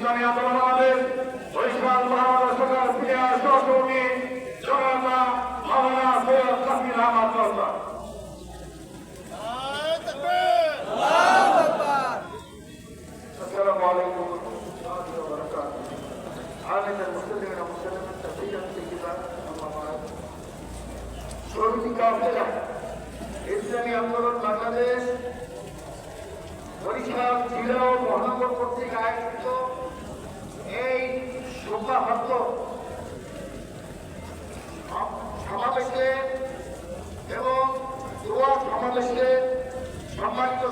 ইসলামী আন্দোলন আমাদের বরিশাল মহানগর সরকার সিনিয়র সহকর্মী জনতা মাওলানা সৈয়দ কাসিম আহমদ সরকার। السلام عليكم ورحمة الله وبركاته. عامة المسلمين والمسلمات تحية طيبة أما بعد. شروط كافلة ইসলামী আন্দোলন বাংলাদেশ বরিশাল জেলা ও মহানগর কর্তৃক আয়োজিত এই শোভাযাত্রা সমাবেশে এবং দোয়া সমাবেশে সম্মানিত